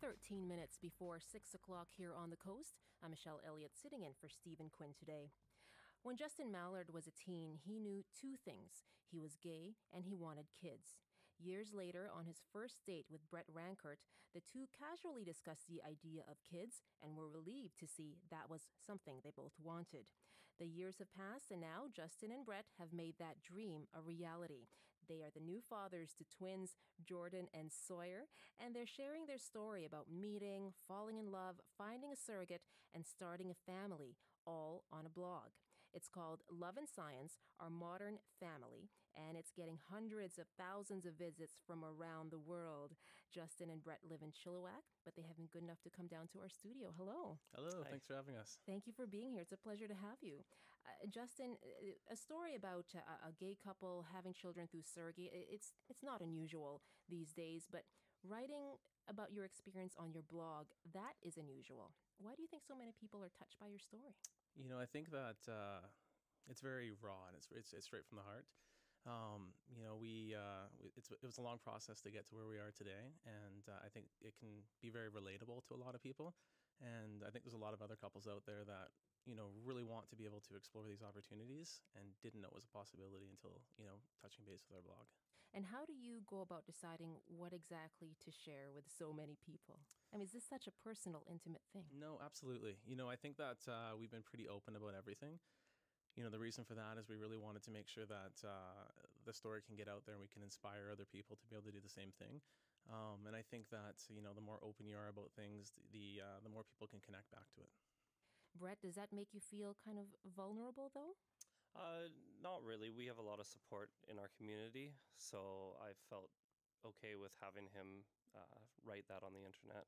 13 minutes before 6 o'clock here on the coast. I'm Michelle Elliott, sitting in for Stephen Quinn today. When Justin Mallard was a teen, he knew two things. He was gay and he wanted kids. Years later, on his first date with Brett Rankert, the two casually discussed the idea of kids and were relieved to see that was something they both wanted. The years have passed, and now Justin and Brett have made that dream a reality. They are the new fathers to twins Jordan and Sawyer, and they're sharing their story about meeting, falling in love, finding a surrogate, and starting a family, all on a blog. It's called Love and Science, Our Modern Family, and it's getting hundreds of thousands of visits from around the world. Justin and Brett live in Chilliwack, but they have been good enough to come down to our studio. Hello. Hello, Hi. Thanks for having us. Thank you for being here. It's a pleasure to have you. Justin, a story about a gay couple having children through surrogate, it's not unusual these days, but writing about your experience on your blog, that is unusual. Why do you think so many people are touched by your story? You know, I think that it's very raw and it's straight from the heart. It was a long process to get to where we are today, and I think it can be very relatable to a lot of people. And I think there's a lot of other couples out there that, really want to be able to explore these opportunities and didn't know it was a possibility until, touching base with our blog. And how do you go about deciding what exactly to share with so many people? I mean, is this such a personal, intimate thing? No, absolutely. I think that we've been pretty open about everything. The reason for that is we really wanted to make sure that the story can get out there and we can inspire other people to be able to do the same thing. And I think that, the more open you are about things, the more people can connect back to it. Brett, does that make you feel kind of vulnerable, though? Not really. We have a lot of support in our community, so I felt okay with having him write that on the internet.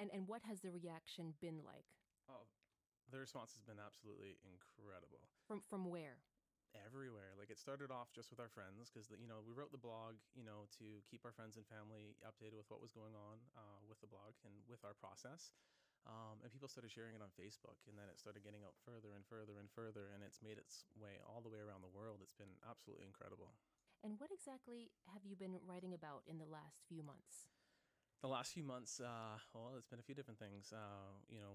And what has the reaction been like? Oh, the response has been absolutely incredible. From where? Everywhere. Like, it started off just with our friends because, we wrote the blog, to keep our friends and family updated with what was going on with the blog and with our process. And people started sharing it on Facebook, and then it started getting out further and further and further, and it's made its way all the way around the world. It's been absolutely incredible. And what exactly have you been writing about in the last few months? The last few months, it's been a few different things.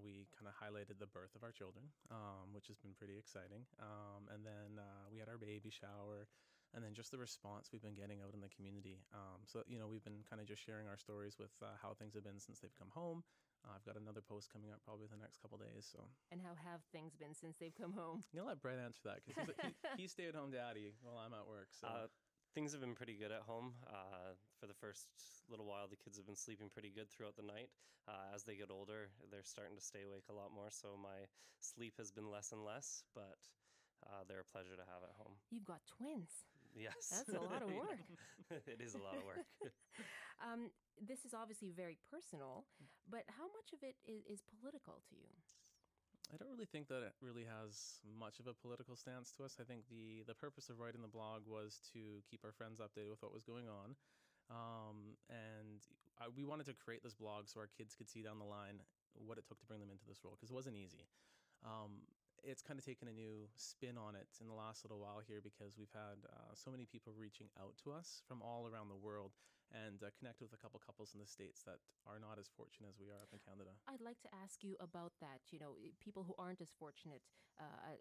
We kind of highlighted the birth of our children, which has been pretty exciting. And then we had our baby shower, and then just the response we've been getting out in the community. We've been kind of just sharing our stories with how things have been since they've come home. I've got another post coming up probably the next couple of days. So. And how have things been since they've come home? You'll let Brett answer that because he's stay-at-home daddy while I'm at work. So. Things have been pretty good at home. For the first little while, the kids have been sleeping pretty good throughout the night. As they get older, they're starting to stay awake a lot more, so my sleep has been less and less, but they're a pleasure to have at home. You've got twins. Yes. That's a lot of work. It is a lot of work. This is obviously very personal, but how much of it is political to you? I don't really think that it really has much of a political stance to us. I think the purpose of writing the blog was to keep our friends updated with what was going on. We wanted to create this blog so our kids could see down the line what it took to bring them into this role, because it wasn't easy. It's kind of taken a new spin on it in the last little while here because we've had so many people reaching out to us from all around the world and connected with a couple couples in the States that are not as fortunate as we are up in Canada. I'd like to ask you about that, people who aren't as fortunate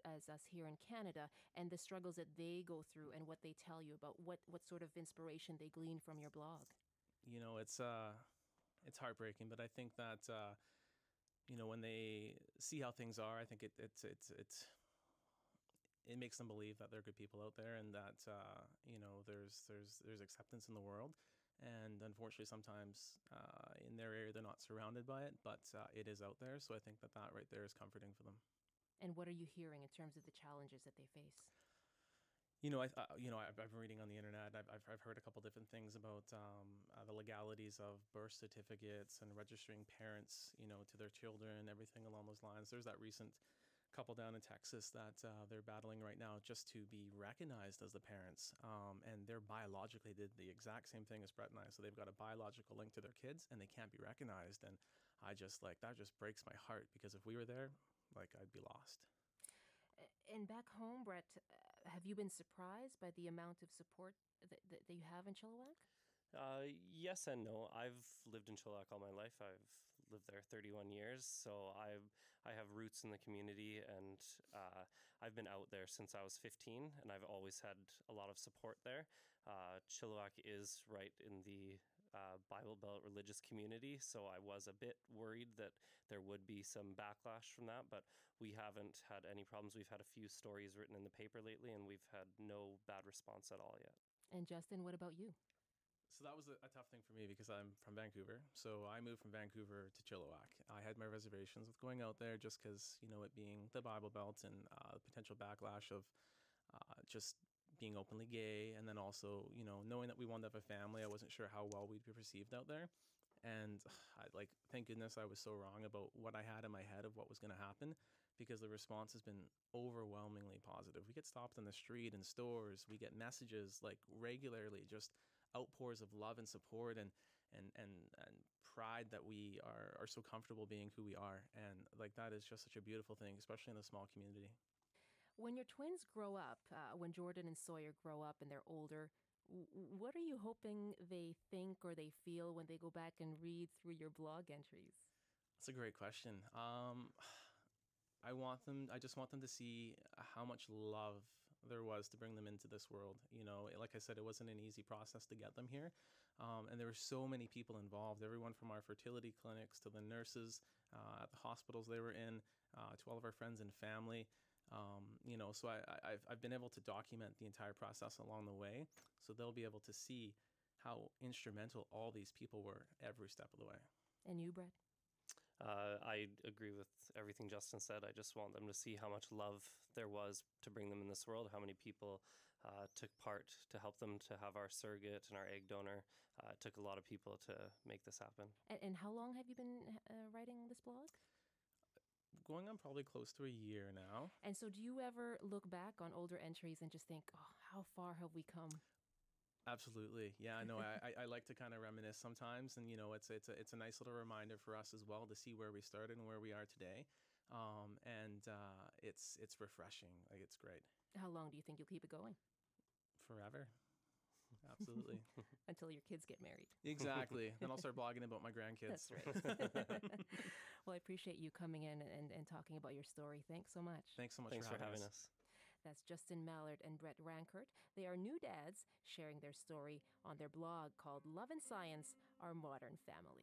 as us here in Canada and the struggles that they go through and what they tell you about what sort of inspiration they glean from your blog. It's heartbreaking, but I think that when they see how things are, I think it makes them believe that there are good people out there and that there's acceptance in the world. And unfortunately, sometimes in their area they're not surrounded by it, but it is out there. So I think that right there is comforting for them. And what are you hearing in terms of the challenges that they face? I've been reading on the internet. I've heard a couple different things about the legalities of birth certificates and registering parents, to their children, everything along those lines. There's that recent couple down in Texas that they're battling right now just to be recognized as the parents. And they're biologically did the exact same thing as Brett and I. So they've got a biological link to their kids and they can't be recognized. And that just breaks my heart because if we were there, I'd be lost. And back home, Brett, have you been surprised by the amount of support that you have in Chilliwack? Yes and no. I've lived in Chilliwack all my life. I've lived there 31 years, so I have roots in the community, and I've been out there since I was 15, and I've always had a lot of support there. Chilliwack is right in the Bible Belt religious community, so I was a bit worried that there would be some backlash from that, but we haven't had any problems. We've had a few stories written in the paper lately, and we've had no bad response at all yet. And Justin, what about you? So that was a tough thing for me because I'm from Vancouver. So I moved from Vancouver to Chilliwack. I had my reservations with going out there just because, it being the Bible Belt and the potential backlash of just being openly gay. And then also, knowing that we wanted to have a family, I wasn't sure how well we'd be perceived out there. And thank goodness I was so wrong about what I had in my head of what was going to happen, because the response has been overwhelmingly positive. We get stopped in the street, in stores, we get messages like regularly, just outpours of love and support and pride that we are so comfortable being who we are. And like that is just such a beautiful thing, especially in a small community. When your twins grow up, when Jordan and Sawyer grow up and they're older, what are you hoping they think or they feel when they go back and read through your blog entries? That's a great question. I just want them to see how much love there was to bring them into this world. Like I said, it wasn't an easy process to get them here. And there were so many people involved, everyone from our fertility clinics to the nurses at the hospitals they were in, to all of our friends and family. So I've been able to document the entire process along the way. So they'll be able to see how instrumental all these people were every step of the way. And you, Brett? I agree with everything Justin said. I just want them to see how much love there was to bring them in this world, how many people took part to help them to have our surrogate and our egg donor. It took a lot of people to make this happen. And how long have you been writing this blog? Going on probably close to a year now. And so do you ever look back on older entries and just think, oh, how far have we come? Absolutely. Yeah, I know. I like to kind of reminisce sometimes, and it's a nice little reminder for us as well to see where we started and where we are today. It's refreshing. Like, it's great. How long do you think you'll keep it going? Forever. Absolutely. Until your kids get married. Exactly. Then I'll start blogging about my grandkids. That's right. Well, I appreciate you coming in and talking about your story. Thanks so much. Thanks so much Thanks for having having us. That's Justin Mallard and Brett Rankert. They are new dads sharing their story on their blog called Love and Science, Our Modern Family.